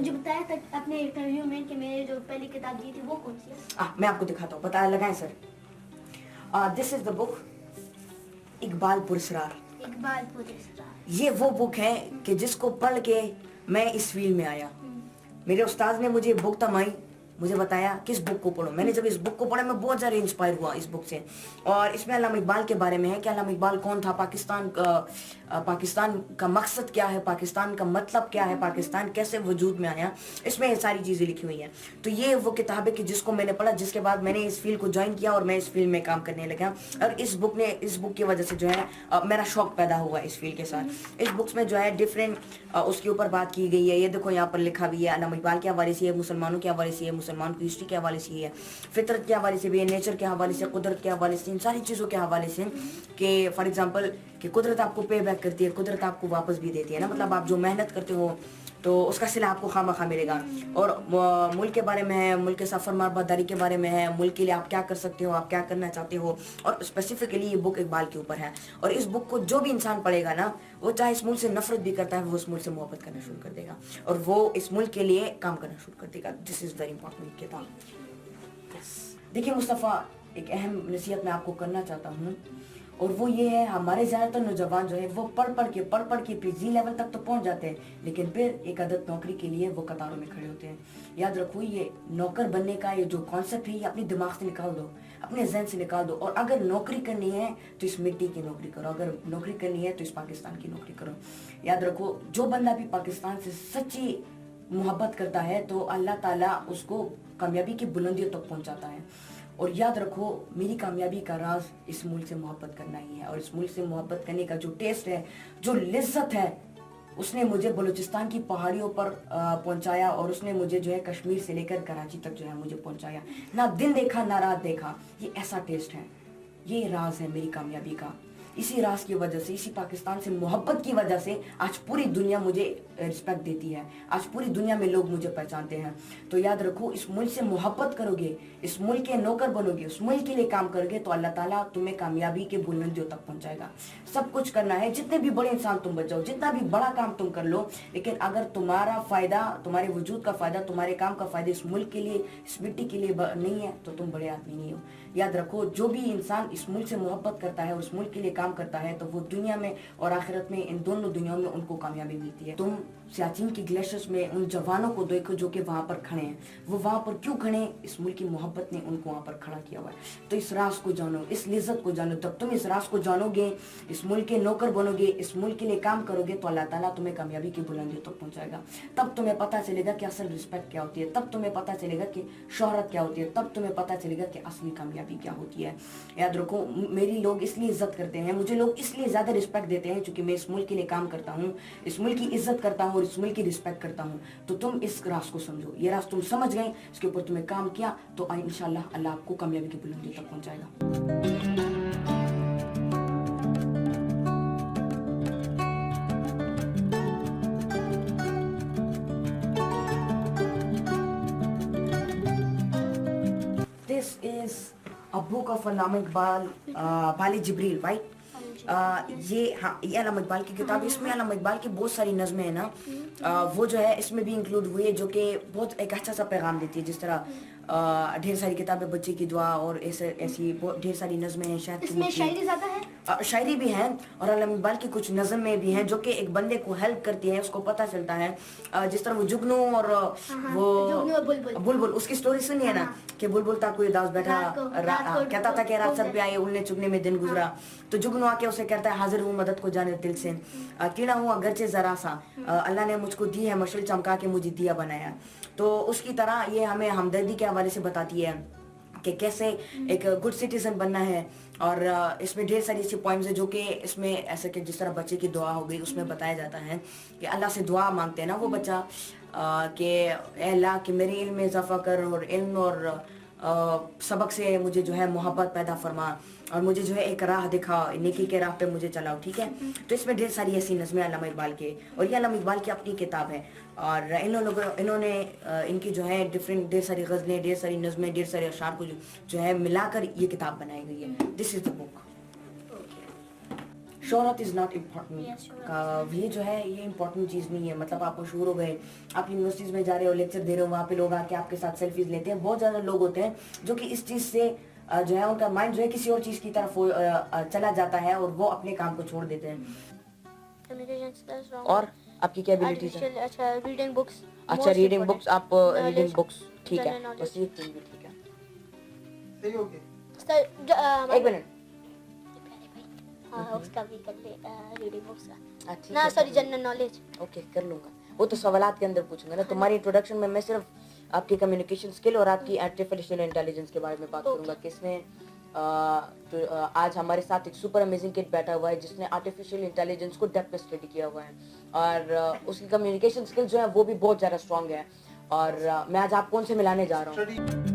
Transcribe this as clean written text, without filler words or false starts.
मुझे बताया था अपने इंटरव्यू में कि मैंने जो पहली किताब दी थी वो कौन सी है? मैं आपको दिखाता हूँ, पता लगाएं sir. This is the book Iqbal पुरस्कार। इकबाल पुरस्कार। ये वो बुक है कि जिसको पढ़ के मैं इस फील्ड में आया। मेरे उस्ताद ने मुझे बुक थमाई, मुझे बताया किस बुक को पढ़ो। मैंने जब इस बुक को पढ़ा मैं बहुत ज़्यादा इंस्पायर हुआ इस बुक से। और इसमें अल्लामा इकबाल के बारे में है कि अल्लामा इकबाल कौन था, पाकिस्तान का मकसद क्या है, पाकिस्तान का मतलब क्या है, पाकिस्तान कैसे वजूद में आया, इसमें ये सारी चीज़ें लिखी हुई हैं। तो ये वो किताब है कि जिसको मैंने पढ़ा, जिसके बाद मैंने इस फील्ड को ज्वाइन किया और मैं इस फील्ड में काम करने लगा। और इस बुक की वजह से जो है मेरा शौक पैदा हुआ इस फील्ड के साथ। इस बुक्स में जो है डिफरेंट उसके ऊपर बात की गई है। ये देखो यहाँ पर लिखा भी है अल्लामा इकबाल के हवाले से, मुसलमानों के हवाले से, मुसलमान की हिस्ट्री के हवाले से है, फितरत के हवाले से भी है, नेचर के हवाले से, कुदरत के हवाले से, इन सारी चीज़ों के हवाले से कि फॉर एग्जांपल कि कुदरत आपको पे बैक करती है, कुदरत आपको वापस भी देती है ना, मतलब आप जो मेहनत करते हो तो उसका सिला आपको खामखा मिलेगा। और मुल्क के बारे में है, मुल्क के सफर मारबादारी के बारे में है, मुल्क के लिए आप क्या कर सकते हो, आप क्या करना चाहते हो। और स्पेसिफिकली ये बुक इकबाल के ऊपर है। और इस बुक को जो भी इंसान पढ़ेगा ना, वो चाहे इस मुल्क से नफरत भी करता है, वो इस मुल्क से मोहब्बत करना शुरू कर देगा और वो इस मुल्क के लिए काम करना शुरू कर देगा। दिस इज़ वेरी इंपॉर्टेंट किताब। देखिए मुस्तफ़ा, एक अहम नसीहत मैं आपको करना चाहता हूँ और वो ये है, हमारे ज़्यादातर नौजवान जो है वो पढ़ पढ़ के पीजी लेवल तक तो पहुँच जाते हैं, लेकिन फिर एक आदत नौकरी के लिए वो कतारों में खड़े होते हैं। याद रखो, ये नौकर बनने का ये जो कॉन्सेप्ट है ये अपने दिमाग से निकाल दो, अपने जहन से निकाल दो। और अगर नौकरी करनी है तो इस मिट्टी की नौकरी करो, अगर नौकरी करनी है तो इस पाकिस्तान की नौकरी करो। याद रखो, जो बंदा भी पाकिस्तान से सच्ची मोहब्बत करता है तो अल्लाह ताला उसको कामयाबी की बुलंदियों तक पहुंचाता है। और याद रखो, मेरी कामयाबी का राज इस मुल्क से मोहब्बत करना ही है। और इस मुल्क से मोहब्बत करने का जो टेस्ट है, जो लिज्जत है, उसने मुझे बलूचिस्तान की पहाड़ियों पर पहुंचाया और उसने मुझे जो है कश्मीर से लेकर कराची तक जो है मुझे पहुंचाया। ना दिन देखा ना रात देखा, ये ऐसा टेस्ट है, ये राज है मेरी कामयाबी का। इसी राज की वजह से, इसी पाकिस्तान से मोहब्बत की वजह से आज पूरी दुनिया मुझे रिस्पेक्ट देती है, आज पूरी दुनिया में लोग मुझे पहचानते हैं। तो याद रखो, इस मुल्क से मोहब्बत करोगे, इस मुल्क के नौकर बनोगे, उस मुल्क के लिए काम करोगे तो अल्लाह ताला तुम्हें कामयाबी के बुलंदियों तक पहुंचाएगा। सब कुछ करना है, जितने भी बड़े इंसान तुम बन जाओ, जितना भी बड़ा काम तुम कर लो, लेकिन अगर तुम्हारा फायदा, तुम्हारे वजूद का फायदा, तुम्हारे काम का फायदा इस मुल्क के लिए, इस मिट्टी के लिए नहीं है तो तुम बड़े आदमी नहीं हो। याद रखो, जो भी इंसान इस मुल्क से मोहब्बत करता है और इस मुल्क के लिए काम करता है तो वो दुनिया में और आखिरत में, इन दोनों दुनियाओं में उनको कामयाबी मिलती है। तुम सियाचिन की ग्लेशियर्स में उन जवानों को देखो जो कि वहाँ पर खड़े हैं। वो वहाँ पर क्यों खड़े हैं? इस मुल्क की मोहब्बत ने उनको वहाँ पर खड़ा किया हुआ है। तो इस राज को जानो, इस लिज्जत को जानो। जब तुम इस राज को जानोगे, इस मुल्क के नौकर बनोगे, इस मुल्क के लिए काम करोगे तो अल्लाह ताला तुम्हें कामयाबी की बुलंदियों तक पहुँचाएगा। तब तुम्हें पता चलेगा कि असल रिस्पेक्ट क्या होती है, तब तुम्हें पता चलेगा कि शोहरत क्या होती है, तब तुम्हें पता चलेगा कि असली कामयाबी क्या होती है। याद रखो, मेरी लोग इसलिए इज्जत करते हैं, मुझे लोग इसलिए ज़्यादा रिस्पेक्ट देते हैं क्योंकि मैं इस मुल्क के लिए काम करता हूँ, इस मुल्क की इज्जत करता हूँ और इस मुल्क की रिस्पेक्ट करता हूँ। तो तुम इस राज को समझो, ये राज तुम समझ गए, इसके ऊपर तुम्हें काम किया तो इंशाल्लाह अल्लाह आपको कामयाबी की बुलंदी तक पहुँचाएगा। This is a book of Allama Iqbal, Bali Jibril, right? ये अल्लामा इकबाल की किताब है। इसमें अल्लामा इकबाल की बहुत सारी नज़में हैं ना, वो जो है इसमें भी इंक्लूड हुई है, जो कि बहुत एक अच्छा सा पैगाम देती है। जिस तरह ढेर सारी किताबें, बच्चे की दुआ और ऐसी ढेर सारी नज़में हैं। शायद इसमें शायरी ज़्यादा है, शायरी भी हैं और अल्लामा इकबाल की कुछ नज़में भी हैं जो कि एक बंदे को हेल्प करती हैं, उसको पता चलता है। जिस तरह वो जुगनू और वो बुलबुल, उसकी स्टोरी सुनी है ना कि बुलबुल था कोई दास बैठा, कहता था कि रात सर पे आए, उड़ने चुगने में दिन गुजरा। तो जुगनू आके उसे कहता है हाजिर हूँ मदद को जाने दिल से, कीड़ा हूँ अगरचे जरा सा, अल्लाह ने मुझको दी है मशल चमका के मुझे दिया बनाया। तो उसकी तरह ये हमें हमदर्दी के हवाले से बताती है कि कैसे एक गुड सिटीजन बनना है। और इसमें ढेर सारी ऐसी पॉइंट्स है जो कि इसमें ऐसे कि जिस तरह बच्चे की दुआ हो गई, उसमें बताया जाता है कि अल्लाह से दुआ मांगते हैं ना वो बच्चा कि अल्लाह कि मेरे इल्म में इजाफा कर और इल्म और सबक से मुझे जो है मोहब्बत पैदा फरमा और मुझे जो है एक राह दिखा, नेकी के राह पे मुझे चलाओ, ठीक है। तो इसमें ढेर सारी ऐसी नज़में अल्लामा इकबाल के, और ये अल्लामा इकबाल की अपनी किताब है। और इन्होंने इनकी जो है डिफरेंट ढेर सारी गज़लें, ढेर सारी नज़में, ढेर सारे अशार को जो है मिलाकर ये किताब बनाई गई है। This is the book. शोहरत इज़ नॉट इम्पॉर्टेंट। Yes, शोहरत ये जो है ये इम्पोर्टेंट चीज़ नहीं है। मतलब आप मशहूर हो गए, आप यूनिवर्सिटीज़ में जा रहे हो, लेक्चर दे रहे हो, वहाँ पे लोग आके आपके साथ सेल्फीज लेते हैं। बहुत ज़्यादा लोग होते हैं जो कि इस चीज़ से जो है उनका माइंड जो है किसी और चीज़ की तरफ चला जाता है और वो अपने काम को छोड़ देते हैं। Communication skills wrong. और आपकी क्या एबिलिटीज है? अच्छा, रीडिंग बुक्स। अच्छा, रीडिंग बुक्स, आप रीडिंग Knowledge, बुक्स, ठीक है, general knowledge। बस ये तीन भी ठीक है। सही हो गया। एक मिनट। हाँ, उसका भी कर ले, रीडिंग बुक्स का। ठीक ना है, सॉरी, कर लूंगा। General knowledge. ओके, कर लूंगा। वो तो सवालात के अंदर पूछूंगा ना। तुम्हारी इंट्रोडक्शन में मैं सिर्फ आपकी कम्युनिकेशन स्किल और आपकी आर्टिफिशियल इंटेलिजेंस के बारे में बात करूंगा कि इसमें आज हमारे साथ एक सुपर अमेजिंग किड बैठा हुआ है जिसने आर्टिफिशियल इंटेलिजेंस को डेप्थ में स्टडी किया हुआ है और उसकी कम्युनिकेशन स्किल जो है वो भी बहुत ज़्यादा स्ट्रांग है। और मैं आज आपको उनसे मिलाने जा रहा हूँ। स्टडी